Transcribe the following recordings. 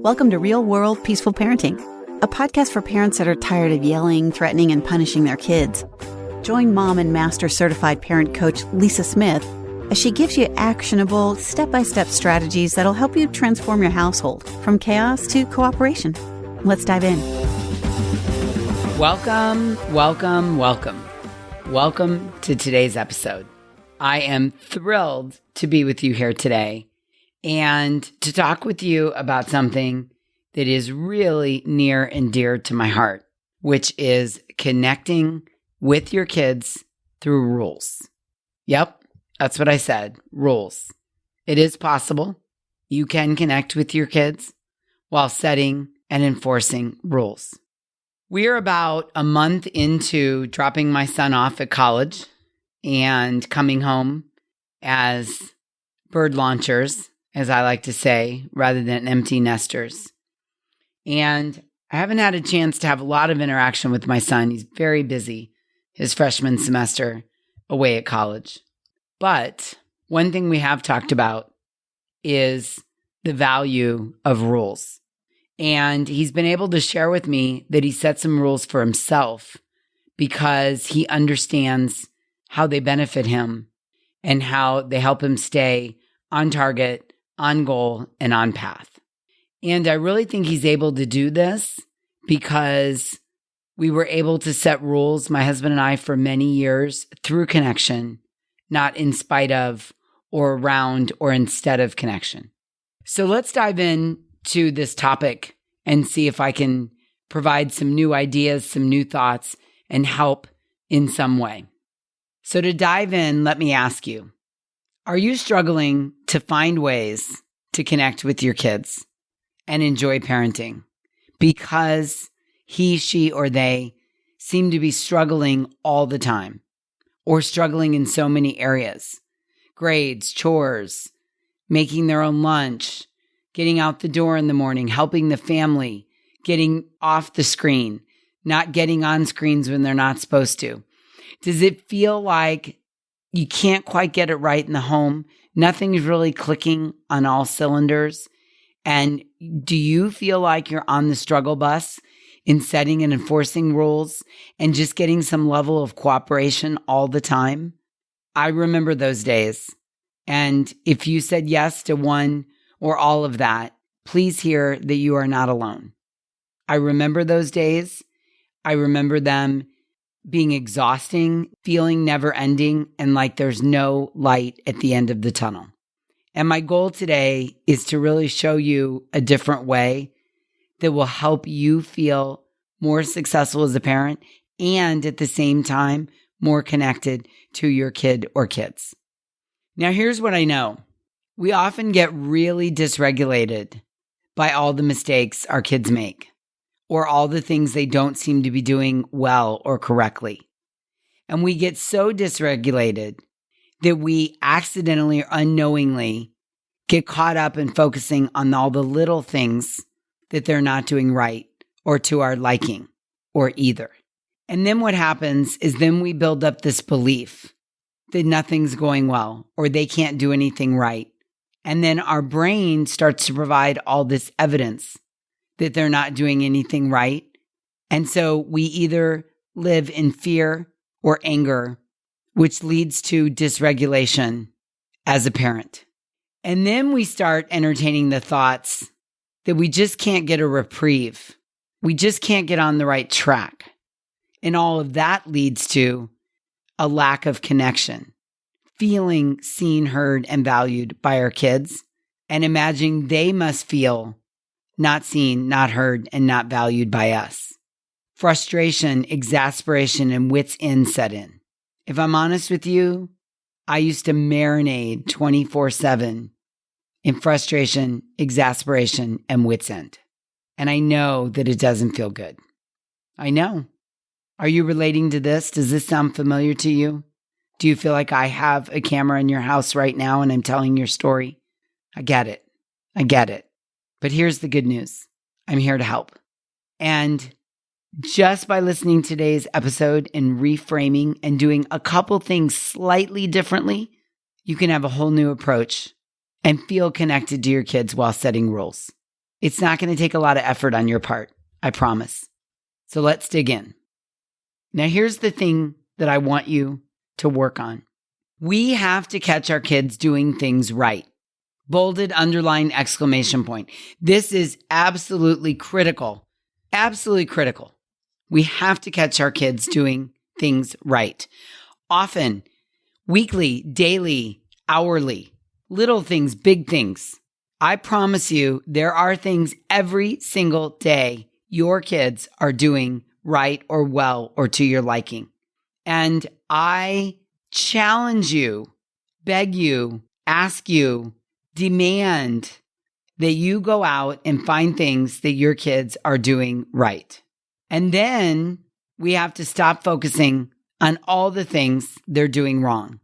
Welcome to Real World Peaceful Parenting, a podcast for parents that are tired of yelling, threatening, and punishing their kids. Join mom and master certified parent coach Lisa Smith as she gives you actionable, step-by-step strategies that'll help you transform your household from chaos to cooperation. Let's dive in. Welcome to today's episode. I am thrilled to be with you here today and to talk with you about something that is really near and dear to my heart, which is connecting with your kids through rules. Yep, that's what I said, rules. It is possible. You can connect with your kids while setting and enforcing rules. We are about a month into dropping my son off at college and coming home as bird launchers, as I like to say, rather than empty nesters. And I haven't had a chance to have a lot of interaction with my son. He's very busy his freshman semester away at college. But one thing we have talked about is the value of rules. And he's been able to share with me that he set some rules for himself because he understands how they benefit him and how they help him stay on target, on goal, and on path. And I really think he's able to do this because we were able to set rules, my husband and I, for many years through connection, not in spite of or around or instead of connection. So let's dive in to this topic and see if I can provide some new ideas, some new thoughts, and help in some way. So to dive in, let me ask you, are you struggling to find ways to connect with your kids and enjoy parenting because he, she, or they seem to be struggling all the time or struggling in so many areas? Grades, chores, making their own lunch, getting out the door in the morning, helping the family, getting off the screen, not getting on screens when they're not supposed to. Does it feel like you can't quite get it right in the home? Nothing's really clicking on all cylinders. And do you feel like you're on the struggle bus in setting and enforcing rules and just getting some level of cooperation all the time? I remember those days. And if you said yes to one or all of that, please hear that you are not alone. I remember those days. I remember them being exhausting, feeling never ending, and like there's no light at the end of the tunnel. And my goal today is to really show you a different way that will help you feel more successful as a parent and at the same time, more connected to your kid or kids. Now, here's what I know. We often get really dysregulated by all the mistakes our kids make or all the things they don't seem to be doing well or correctly. And we get so dysregulated that we accidentally or unknowingly get caught up in focusing on all the little things that they're not doing right or to our liking or either. And then what happens is then we build up this belief that nothing's going well or they can't do anything right. And then our brain starts to provide all this evidence that they're not doing anything right. And so we either live in fear or anger, which leads to dysregulation as a parent. And then we start entertaining the thoughts that we just can't get a reprieve. We just can't get on the right track. And all of that leads to a lack of connection, feeling seen, heard, and valued by our kids, and imagining they must feel not seen, not heard, and not valued by us. Frustration, exasperation, and wits end set in. If I'm honest with you, I used to marinate 24/7 in frustration, exasperation, and wits end. And I know that it doesn't feel good. I know. Are you relating to this? Does this sound familiar to you? Do you feel like I have a camera in your house right now and I'm telling your story? I get it. But here's the good news. I'm here to help. And just by listening to today's episode and reframing and doing a couple things slightly differently, you can have a whole new approach and feel connected to your kids while setting rules. It's not going to take a lot of effort on your part, I promise. So let's dig in. Now, here's the thing that I want you to work on. We have to catch our kids doing things right. Bolded, underlined, exclamation point. This is absolutely critical. Absolutely critical. We have to catch our kids doing things right. Often, weekly, daily, hourly, little things, big things. I promise you, there are things every single day your kids are doing right or well or to your liking. And I challenge you, beg you, ask you, demand that you go out and find things that your kids are doing right. And then we have to stop focusing on all the things they're doing wrong.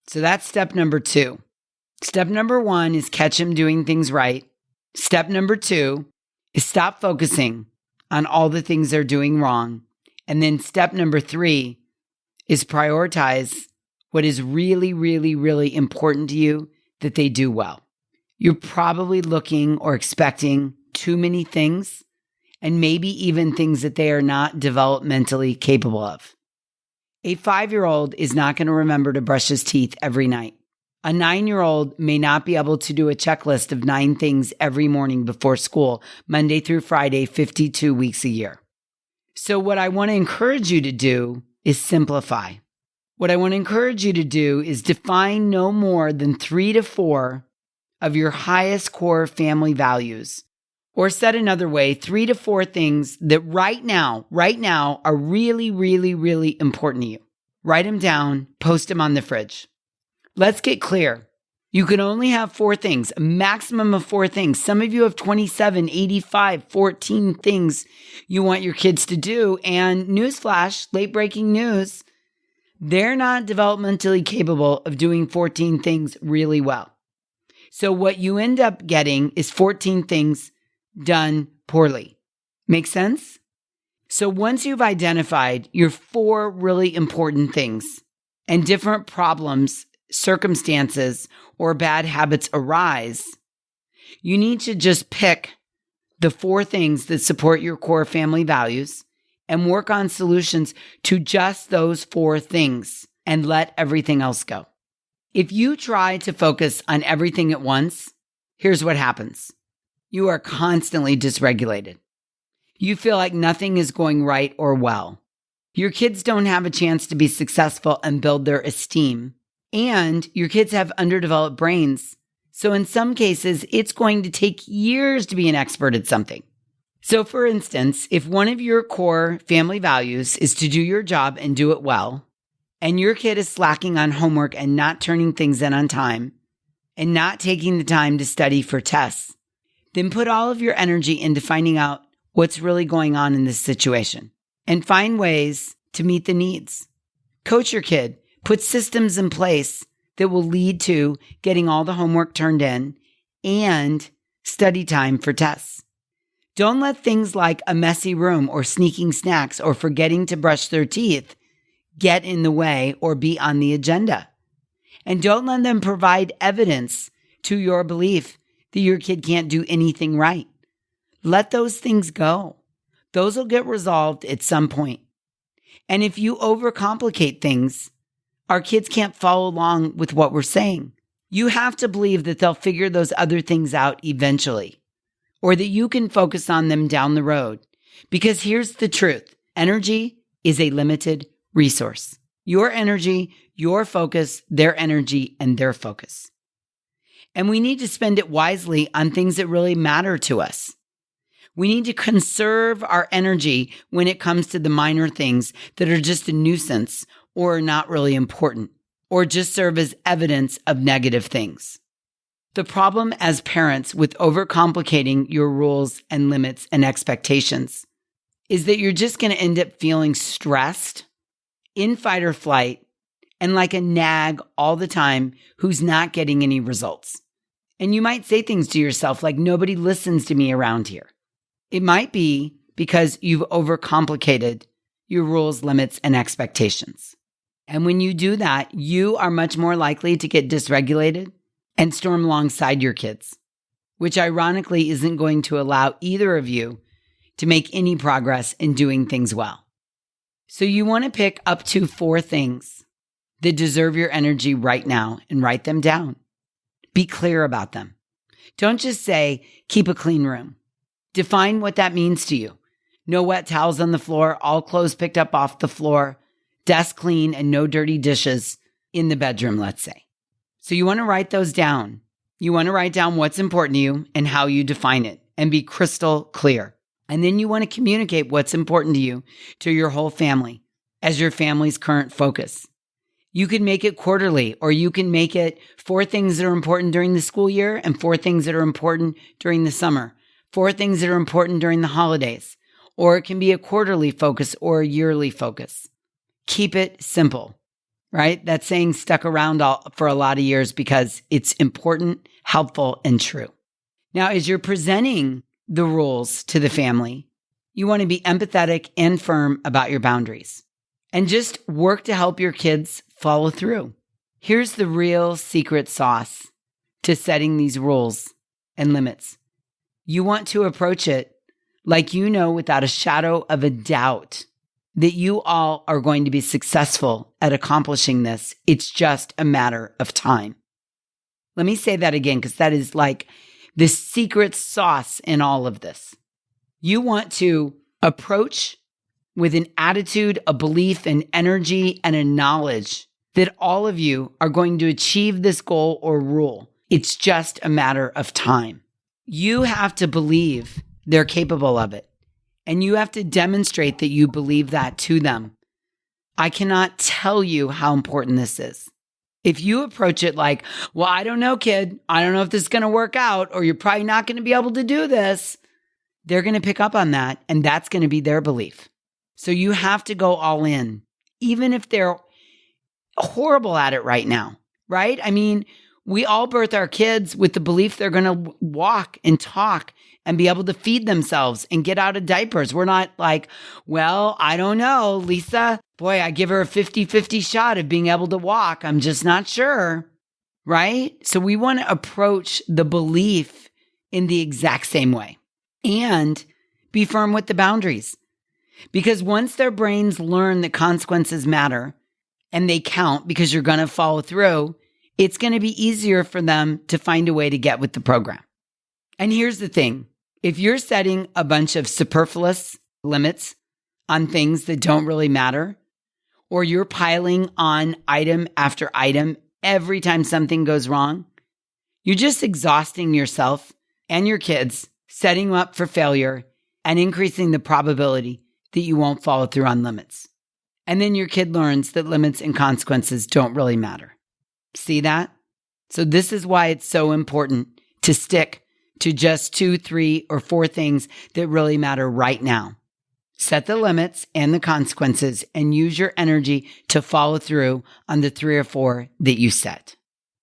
So that's step number 2. Step number 1 is catch them doing things right. Step number 2 is stop focusing on all the things they're doing wrong. And then step number 3 is prioritize what is really, really, really important to you that they do well. You're probably looking or expecting too many things, and maybe even things that they are not developmentally capable of. A 5-year-old is not going to remember to brush his teeth every night. A 9-year-old may not be able to do a checklist of 9 things every morning before school, Monday through Friday, 52 weeks a year. So what I want to encourage you to do is simplify. What I want to encourage you to do is define no more than 3 to 4 of your highest core family values. Or said another way, 3 to 4 things that right now are really, really, really important to you. Write them down, post them on the fridge. Let's get clear. You can only have 4 things, a maximum of 4 things. Some of you have 27, 85, 14 things you want your kids to do. And newsflash, late breaking news, they're not developmentally capable of doing 14 things really well. So what you end up getting is 14 things done poorly. Make sense? So once you've identified your 4 really important things and different problems, circumstances, or bad habits arise, you need to just pick the 4 things that support your core family values and work on solutions to just those 4 things and let everything else go. If you try to focus on everything at once, here's what happens. You are constantly dysregulated. You feel like nothing is going right or well. Your kids don't have a chance to be successful and build their esteem. And your kids have underdeveloped brains. So in some cases, it's going to take years to be an expert at something. So for instance, if one of your core family values is to do your job and do it well, and your kid is slacking on homework and not turning things in on time, and not taking the time to study for tests, then put all of your energy into finding out what's really going on in this situation and find ways to meet the needs. Coach your kid, put systems in place that will lead to getting all the homework turned in and study time for tests. Don't let things like a messy room or sneaking snacks or forgetting to brush their teeth get in the way or be on the agenda. And don't let them provide evidence to your belief that your kid can't do anything right. Let those things go. Those will get resolved at some point. And if you overcomplicate things, our kids can't follow along with what we're saying. You have to believe that they'll figure those other things out eventually, or that you can focus on them down the road. Because here's the truth. Energy is a limited resource. Your energy, your focus, their energy, and their focus. And we need to spend it wisely on things that really matter to us. We need to conserve our energy when it comes to the minor things that are just a nuisance or not really important, or just serve as evidence of negative things. The problem as parents with overcomplicating your rules and limits and expectations is that you're just going to end up feeling stressed, in fight or flight, and like a nag all the time who's not getting any results. And you might say things to yourself like, nobody listens to me around here. It might be because you've overcomplicated your rules, limits, and expectations. And when you do that, you are much more likely to get dysregulated and storm alongside your kids. which ironically isn't going to allow either of you to make any progress in doing things well. So you want to pick up to 4 things that deserve your energy right now and write them down. Be clear about them. Don't just say, keep a clean room. Define what that means to you. No wet towels on the floor, all clothes picked up off the floor, desk clean, and no dirty dishes in the bedroom, let's say. So you want to write those down. You want to write down what's important to you and how you define it and be crystal clear. And then you want to communicate what's important to you to your whole family as your family's current focus. You can make it quarterly, or you can make it 4 things that are important during the school year and 4 things that are important during the summer, 4 things that are important during the holidays, or it can be a quarterly focus or a yearly focus. Keep it simple, right? That saying stuck around for a lot of years because it's important, helpful, and true. Now, as you're presenting the rules to the family, you want to be empathetic and firm about your boundaries and just work to help your kids follow through. Here's the real secret sauce to setting these rules and limits. You want to approach it like you know without a shadow of a doubt that you all are going to be successful at accomplishing this. It's just a matter of time. Let me say that again, because that is like the secret sauce in all of this. You want to approach with an attitude, a belief, an energy, and a knowledge that all of you are going to achieve this goal or rule. It's just a matter of time. You have to believe they're capable of it. And you have to demonstrate that you believe that to them. I cannot tell you how important this is. If you approach it like, well, I don't know, kid. I don't know if this is going to work out, or you're probably not going to be able to do this. They're going to pick up on that, and that's going to be their belief. So you have to go all in, even if they're horrible at it right now, right? I mean, we all birth our kids with the belief they're going to walk and talk and be able to feed themselves and get out of diapers. We're not like, well, I don't know, Lisa. Boy, I give her a 50-50 shot of being able to walk. I'm just not sure, right? So we want to approach the belief in the exact same way and be firm with the boundaries. Because once their brains learn that consequences matter and they count because you're going to follow through, it's going to be easier for them to find a way to get with the program. And here's the thing. If you're setting a bunch of superfluous limits on things that don't really matter, or you're piling on item after item every time something goes wrong, you're just exhausting yourself and your kids, setting them up for failure and increasing the probability that you won't follow through on limits. And then your kid learns that limits and consequences don't really matter. See that? So this is why it's so important to stick to just 2, 3, or 4 things that really matter right now. Set the limits and the consequences and use your energy to follow through on the 3 or 4 that you set.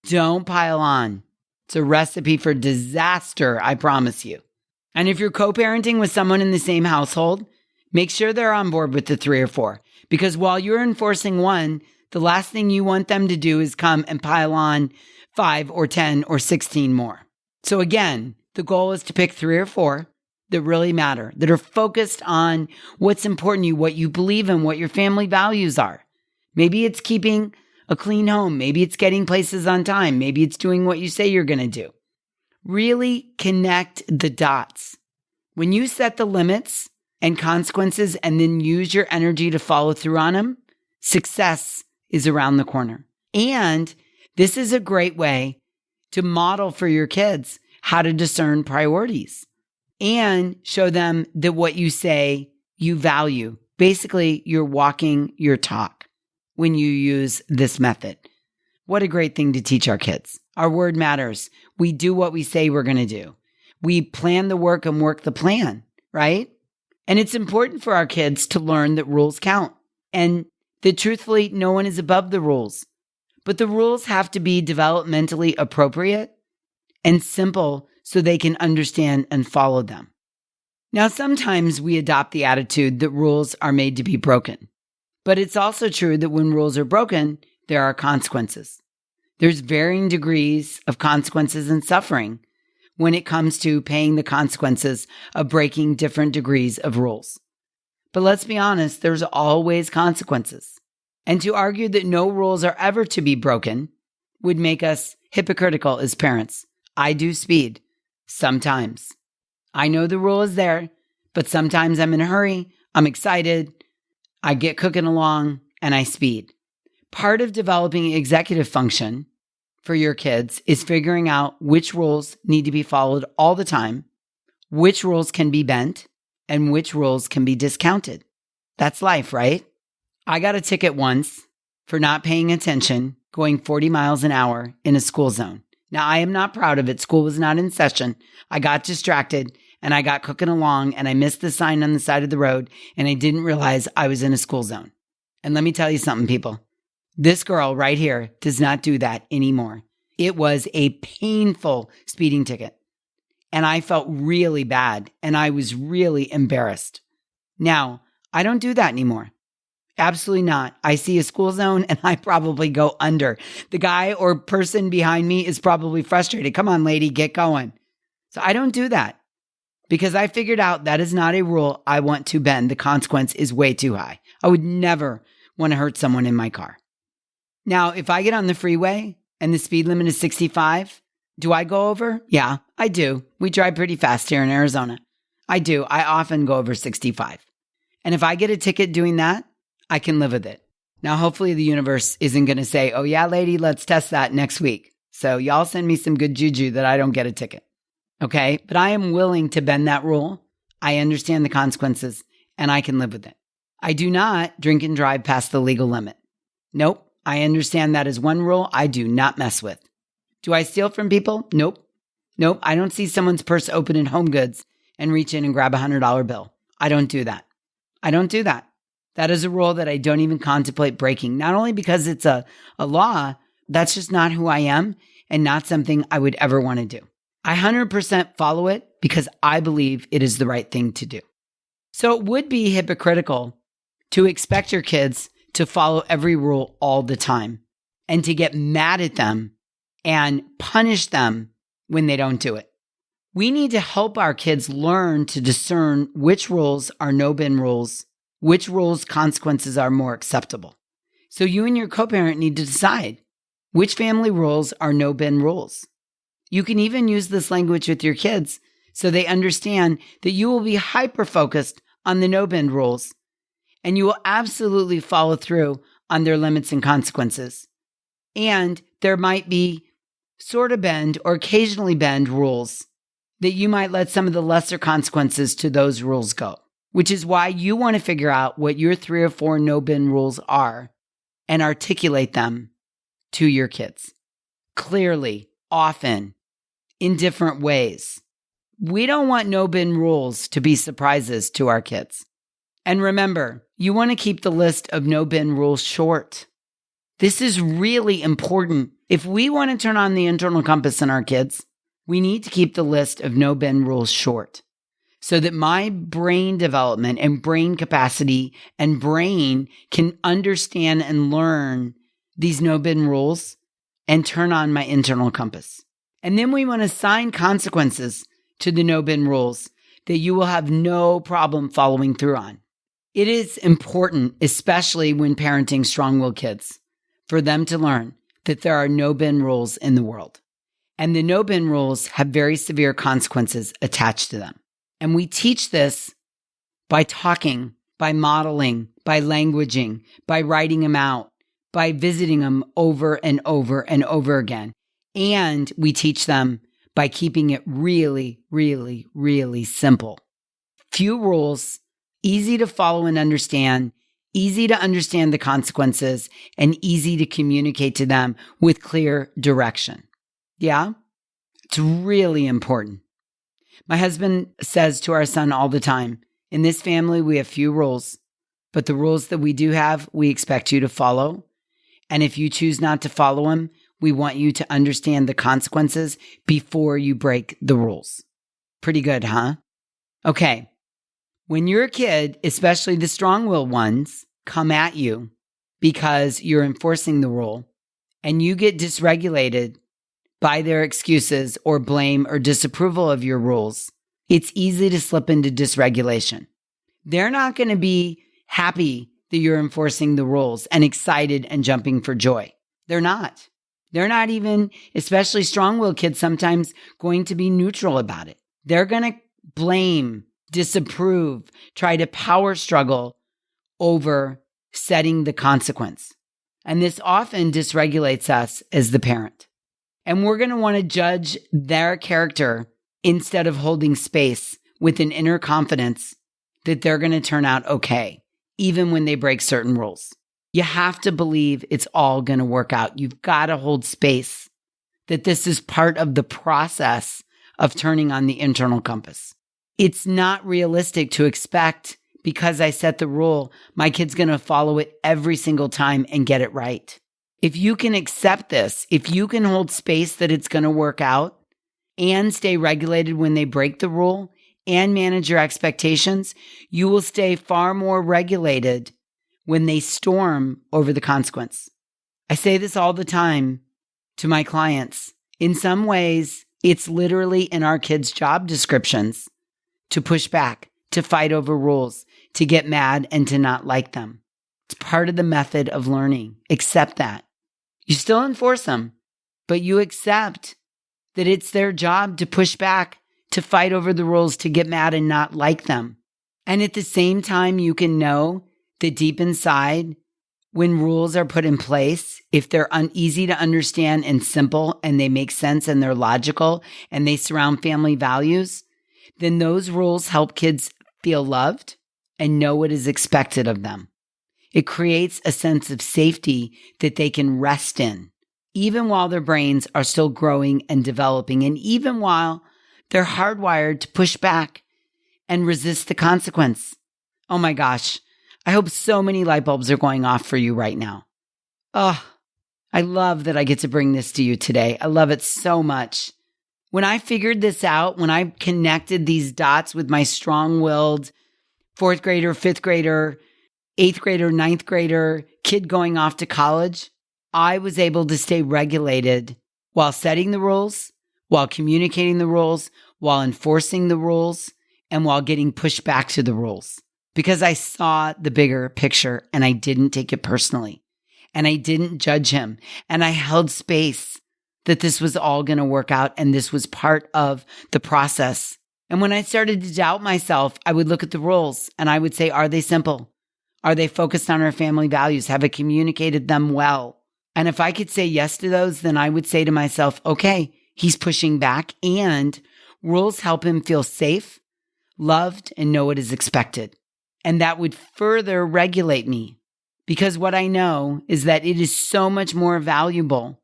Don't pile on. It's a recipe for disaster, I promise you. And if you're co-parenting with someone in the same household, make sure they're on board with the 3 or 4. Because while you're enforcing one, the last thing you want them to do is come and pile on 5 or 10 or 16 more. So again, the goal is to pick 3 or 4 that really matter, that are focused on what's important to you, what you believe in, what your family values are. Maybe it's keeping a clean home. Maybe it's getting places on time. Maybe it's doing what you say you're going to do. Really connect the dots. When you set the limits and consequences and then use your energy to follow through on them, success is around the corner. And this is a great way to model for your kids how to discern priorities and show them that what you say you value. Basically, you're walking your talk when you use this method. What a great thing to teach our kids. Our word matters. We do what we say we're going to do. We plan the work and work the plan, right? And it's important for our kids to learn that rules count and that truthfully, no one is above the rules. But the rules have to be developmentally appropriate and simple so they can understand and follow them. Now, sometimes we adopt the attitude that rules are made to be broken. But it's also true that when rules are broken, there are consequences. There's varying degrees of consequences and suffering when it comes to paying the consequences of breaking different degrees of rules. But let's be honest, there's always consequences. And to argue that no rules are ever to be broken would make us hypocritical as parents. I do speed. Sometimes. I know the rule is there, but sometimes I'm in a hurry, I'm excited, I get cooking along, and I speed. Part of developing executive function for your kids is figuring out which rules need to be followed all the time, which rules can be bent, and which rules can be discounted. That's life, right? I got a ticket once for not paying attention going 40 miles an hour in a school zone. Now, I am not proud of it. School was not in session. I got distracted and I got cooking along and I missed the sign on the side of the road and I didn't realize I was in a school zone. And let me tell you something, people. This girl right here does not do that anymore. It was a painful speeding ticket. And I felt really bad and I was really embarrassed. Now, I don't do that anymore. Absolutely not. I see a school zone and I probably go under. The guy or person behind me is probably frustrated. Come on, lady, get going. So I don't do that because I figured out that is not a rule I want to bend. The consequence is way too high. I would never want to hurt someone in my car. Now, if I get on the freeway and the speed limit is 65, do I go over? Yeah, I do. We drive pretty fast here in Arizona. I do. I often go over 65. And if I get a ticket doing that, I can live with it. Now, hopefully the universe isn't going to say, oh yeah, lady, let's test that next week. So y'all send me some good juju that I don't get a ticket. Okay. But I am willing to bend that rule. I understand the consequences and I can live with it. I do not drink and drive past the legal limit. Nope. I understand that is one rule I do not mess with. Do I steal from people? Nope. Nope. I don't see someone's purse open in Home Goods and reach in and grab a $100 bill. I don't do that. I don't do that. That is a rule that I don't even contemplate breaking, not only because it's a law, that's just not who I am and not something I would ever want to do. I 100% follow it because I believe it is the right thing to do. So it would be hypocritical to expect your kids to follow every rule all the time and to get mad at them and punish them when they don't do it. We need to help our kids learn to discern which rules are no-bin rules, which rules consequences are more acceptable. So you and your co-parent need to decide which family rules are no-bin rules. You can even use this language with your kids so they understand that you will be hyper-focused on the no-bin rules and you will absolutely follow through on their limits and consequences. And there might be sort of bend or occasionally bend rules that you might let some of the lesser consequences to those rules go. Which is why you want to figure out what your 3 or 4 no-bin rules are and articulate them to your kids. Clearly, often, in different ways. We don't want no-bin rules to be surprises to our kids. And remember, you want to keep the list of no-bin rules short. This is really important. If we want to turn on the internal compass in our kids, we need to keep the list of no-bin rules short. So that my brain development and brain capacity and brain can understand and learn these no-bin rules and turn on my internal compass. And then we want to assign consequences to the no-bin rules that you will have no problem following through on. It is important, especially when parenting strong-willed kids, for them to learn that there are no-bin rules in the world. And the no-bin rules have very severe consequences attached to them. And we teach this by talking, by modeling, by languaging, by writing them out, by visiting them over and over and over again. And we teach them by keeping it really, really, really simple. Few rules, easy to follow and understand, easy to understand the consequences, and easy to communicate to them with clear direction. Yeah? It's really important. My husband says to our son all the time, in this family, we have few rules, but the rules that we do have, we expect you to follow. And if you choose not to follow them, we want you to understand the consequences before you break the rules. Pretty good, huh? Okay. When your kid, especially the strong-willed ones, come at you because you're enforcing the rule and you get dysregulated by their excuses or blame or disapproval of your rules, it's easy to slip into dysregulation. They're not going to be happy that you're enforcing the rules and excited and jumping for joy. They're not. They're not even, especially strong-willed kids, sometimes going to be neutral about it. They're going to blame, disapprove, try to power struggle over setting the consequence. And this often dysregulates us as the parent. And we're going to want to judge their character instead of holding space with an inner confidence that they're going to turn out okay, even when they break certain rules. You have to believe it's all going to work out. You've got to hold space that this is part of the process of turning on the internal compass. It's not realistic to expect, because I set the rule, my kid's going to follow it every single time and get it right. If you can accept this, if you can hold space that it's going to work out and stay regulated when they break the rule and manage your expectations, you will stay far more regulated when they storm over the consequence. I say this all the time to my clients. In some ways, it's literally in our kids' job descriptions to push back, to fight over rules, to get mad and to not like them. It's part of the method of learning. Accept that. You still enforce them, but you accept that it's their job to push back, to fight over the rules, to get mad and not like them. And at the same time, you can know that deep inside, when rules are put in place, if they're easy to understand and simple and they make sense and they're logical and they surround family values, then those rules help kids feel loved and know what is expected of them. It creates a sense of safety that they can rest in, even while their brains are still growing and developing, and even while they're hardwired to push back and resist the consequence. Oh my gosh, I hope so many light bulbs are going off for you right now. Oh, I love that I get to bring this to you today. I love it so much. When I figured this out, when I connected these dots with my strong-willed 4th grader, 5th grader, 8th grader, 9th grader, kid going off to college, I was able to stay regulated while setting the rules, while communicating the rules, while enforcing the rules, and while getting pushed back to the rules. Because I saw the bigger picture and I didn't take it personally. And I didn't judge him. And I held space that this was all going to work out and this was part of the process. And when I started to doubt myself, I would look at the rules and I would say, are they simple? Are they focused on our family values? Have I communicated them well? And if I could say yes to those, then I would say to myself, okay, he's pushing back and rules help him feel safe, loved, and know what is expected. And that would further regulate me, because what I know is that it is so much more valuable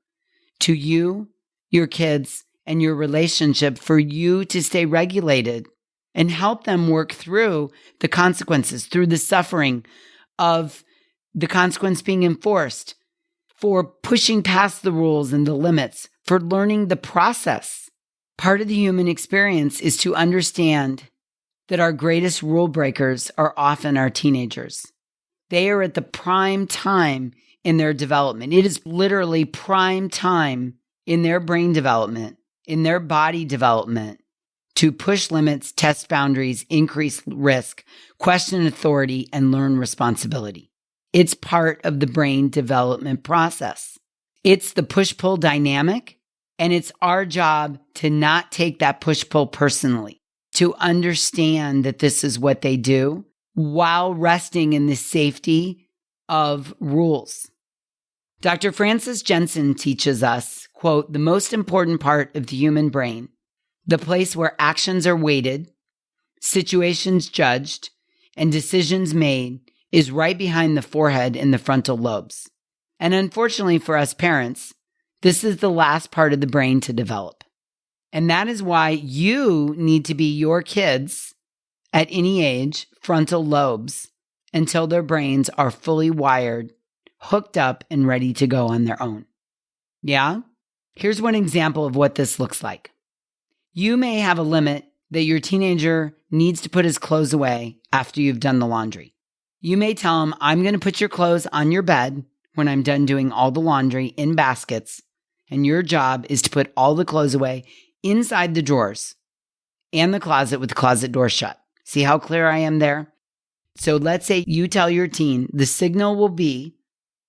to you, your kids, and your relationship for you to stay regulated and help them work through the consequences, through the suffering of the consequence being enforced, for pushing past the rules and the limits, for learning the process. Part of the human experience is to understand that our greatest rule breakers are often our teenagers. They are at the prime time in their development. It is literally prime time in their brain development, in their body development, to push limits, test boundaries, increase risk, question authority, and learn responsibility. It's part of the brain development process. It's the push-pull dynamic, and it's our job to not take that push-pull personally, to understand that this is what they do while resting in the safety of rules. Dr. Frances Jensen teaches us, quote, the most important part of the human brain, the place where actions are weighted, situations judged, and decisions made, is right behind the forehead in the frontal lobes. And unfortunately for us parents, this is the last part of the brain to develop. And that is why you need to be your kids at any age frontal lobes until their brains are fully wired, hooked up, and ready to go on their own. Yeah? Here's one example of what this looks like. You may have a limit that your teenager needs to put his clothes away after you've done the laundry. You may tell him, I'm going to put your clothes on your bed when I'm done doing all the laundry in baskets, And your job is to put all the clothes away inside the drawers and the closet with the closet door shut. See how clear I am there? So let's say you tell your teen the signal will be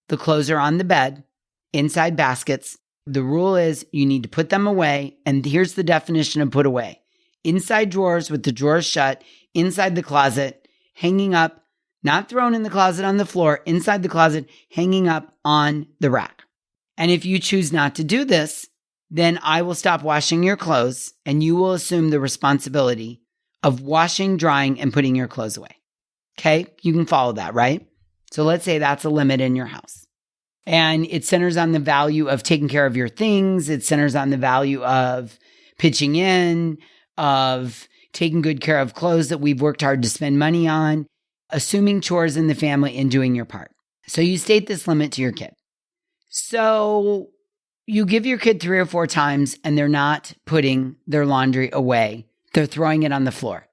the clothes are on the bed, inside baskets. The rule is you need to put them away. And here's the definition of put away. Inside drawers with the drawers shut, inside the closet, hanging up, not thrown in the closet on the floor, inside the closet, hanging up on the rack. And if you choose not to do this, then I will stop washing your clothes and you will assume the responsibility of washing, drying, and putting your clothes away. Okay? You can follow that, right? So let's say that's a limit in your house. And it centers on the value of taking care of your things. It centers on the value of pitching in, of taking good care of clothes that we've worked hard to spend money on, assuming chores in the family, and doing your part. So you state this limit to your kid. So you give your kid 3 or 4 times and they're not putting their laundry away. They're throwing it on the floor.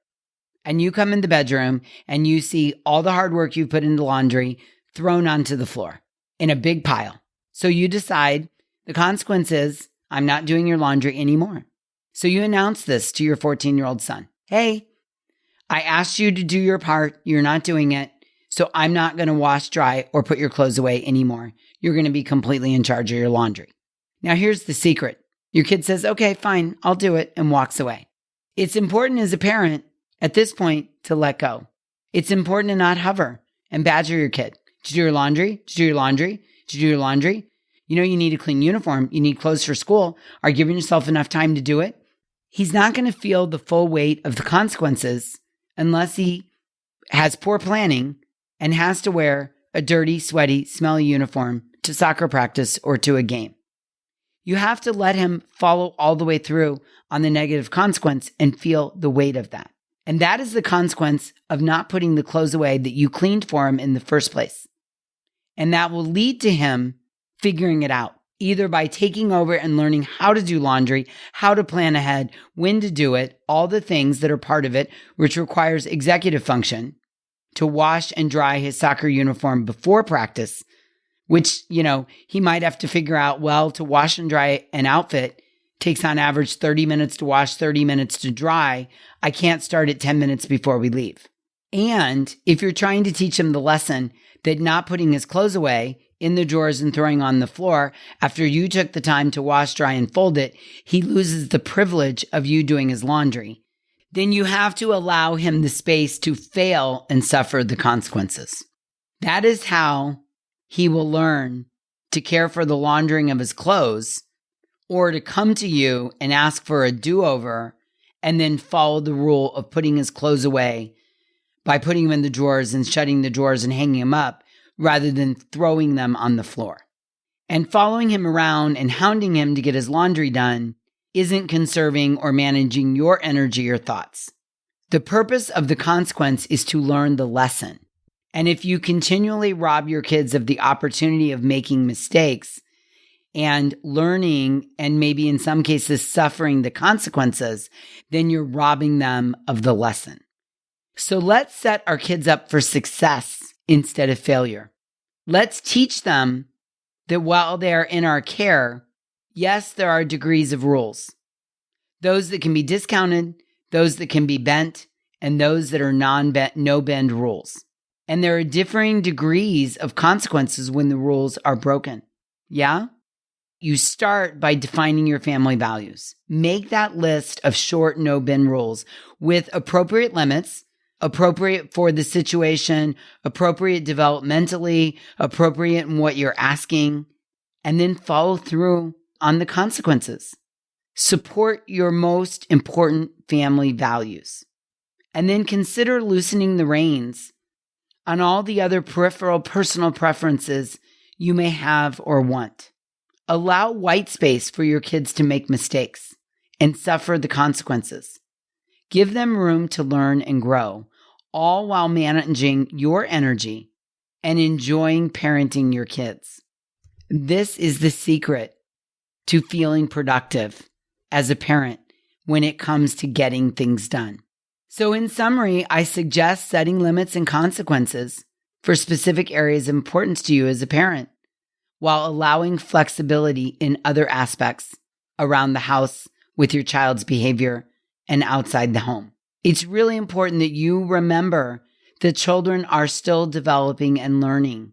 And you come in the bedroom and you see all the hard work you put into laundry thrown onto the floor in a big pile. So you decide the consequence is I'm not doing your laundry anymore. So you announce this to your 14-year-old son. Hey, I asked you to do your part. You're not doing it. So I'm not going to wash, dry, or put your clothes away anymore. You're going to be completely in charge of your laundry. Now, here's the secret. Your kid says, okay, fine, I'll do it, and walks away. It's important as a parent at this point to let go. It's important to not hover and badger your kid. Did you do your laundry? Did you do your laundry? Did you do your laundry? You know you need a clean uniform. You need clothes for school. Are you giving yourself enough time to do it? He's not going to feel the full weight of the consequences unless he has poor planning and has to wear a dirty, sweaty, smelly uniform to soccer practice or to a game. You have to let him follow all the way through on the negative consequence and feel the weight of that. And that is the consequence of not putting the clothes away that you cleaned for him in the first place. And that will lead to him figuring it out, either by taking over and learning how to do laundry, how to plan ahead, when to do it, all the things that are part of it, which requires executive function, to wash and dry his soccer uniform before practice, which, he might have to figure out, well, to wash and dry an outfit takes on average 30 minutes to wash, 30 minutes to dry. I can't start at 10 minutes before we leave. And if you're trying to teach him the lesson that not putting his clothes away in the drawers and throwing on the floor after you took the time to wash, dry, and fold it, he loses the privilege of you doing his laundry. Then you have to allow him the space to fail and suffer the consequences. That is how he will learn to care for the laundering of his clothes, or to come to you and ask for a do-over and then follow the rule of putting his clothes away by putting them in the drawers and shutting the drawers and hanging them up rather than throwing them on the floor. And following him around and hounding him to get his laundry done isn't conserving or managing your energy or thoughts. The purpose of the consequence is to learn the lesson. And if you continually rob your kids of the opportunity of making mistakes and learning, and maybe in some cases suffering the consequences, then you're robbing them of the lesson. So let's set our kids up for success instead of failure. Let's teach them that while they're in our care, yes, there are degrees of rules. Those that can be discounted, those that can be bent, and those that are no-bend rules. And there are differing degrees of consequences when the rules are broken. Yeah? You start by defining your family values. Make that list of short, no-bend rules with appropriate limits, appropriate for the situation, appropriate developmentally, appropriate in what you're asking, and then follow through on the consequences. Support your most important family values. And then consider loosening the reins on all the other peripheral personal preferences you may have or want. Allow white space for your kids to make mistakes and suffer the consequences. Give them room to learn and grow, all while managing your energy and enjoying parenting your kids. This is the secret to feeling productive as a parent when it comes to getting things done. So in summary, I suggest setting limits and consequences for specific areas of importance to you as a parent. while allowing flexibility in other aspects around the house with your child's behavior and outside the home. It's really important that you remember that children are still developing and learning.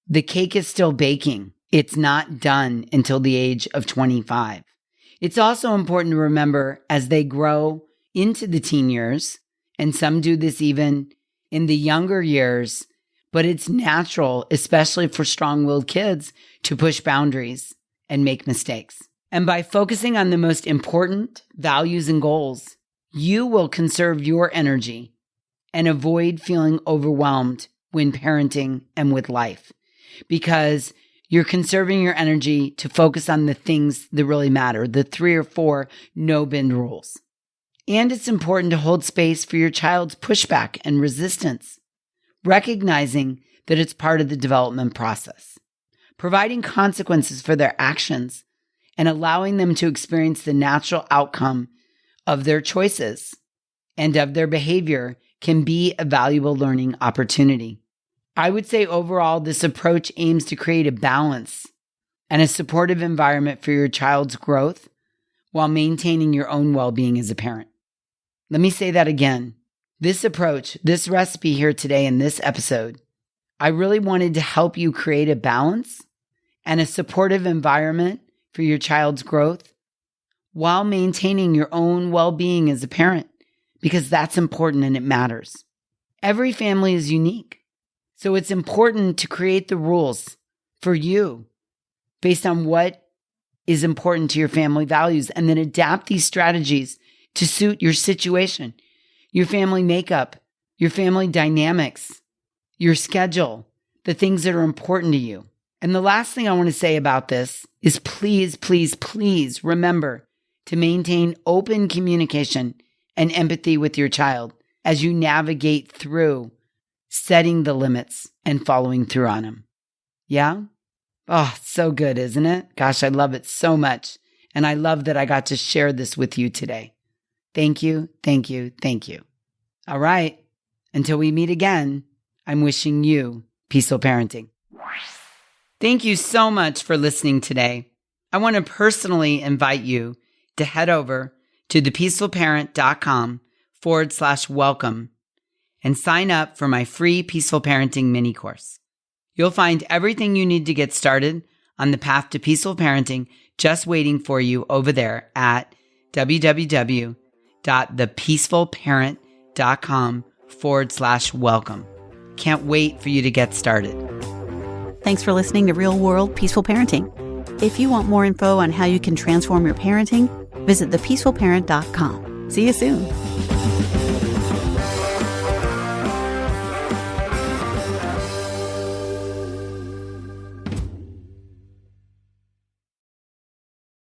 The cake is still baking. It's not done until the age of 25. It's also important to remember as they grow into the teen years, and some do this even in the younger years, but it's natural, especially for strong-willed kids, to push boundaries and make mistakes. And by focusing on the most important values and goals, you will conserve your energy and avoid feeling overwhelmed when parenting and with life, because you're conserving your energy to focus on the things that really matter, the 3 or 4 no-bend rules. And it's important to hold space for your child's pushback and resistance, recognizing that it's part of the development process, providing consequences for their actions, and allowing them to experience the natural outcome of their choices and of their behavior can be a valuable learning opportunity. I would say overall, this approach aims to create a balance and a supportive environment for your child's growth while maintaining your own well-being as a parent. Let me say that again. This approach, this recipe here today in this episode, I really wanted to help you create a balance and a supportive environment for your child's growth while maintaining your own well-being as a parent, because that's important and it matters. Every family is unique. So it's important to create the rules for you based on what is important to your family values, and then adapt these strategies to suit your situation, your family makeup, your family dynamics, your schedule, the things that are important to you. And the last thing I want to say about this is please, please, please remember to maintain open communication and empathy with your child as you navigate through setting the limits and following through on them. Yeah? Oh, so good, isn't it? Gosh, I love it so much. And I love that I got to share this with you today. Thank you, thank you, thank you. All right. Until we meet again, I'm wishing you peaceful parenting. Thank you so much for listening today. I want to personally invite you to head over to thepeacefulparent.com/welcome and sign up for my free Peaceful Parenting mini course. You'll find everything you need to get started on the path to peaceful parenting just waiting for you over there at www.thepeacefulparent.com/welcome. Can't wait for you to get started. Thanks for listening to Real World Peaceful Parenting. If you want more info on how you can transform your parenting, visit thepeacefulparent.com. See you soon.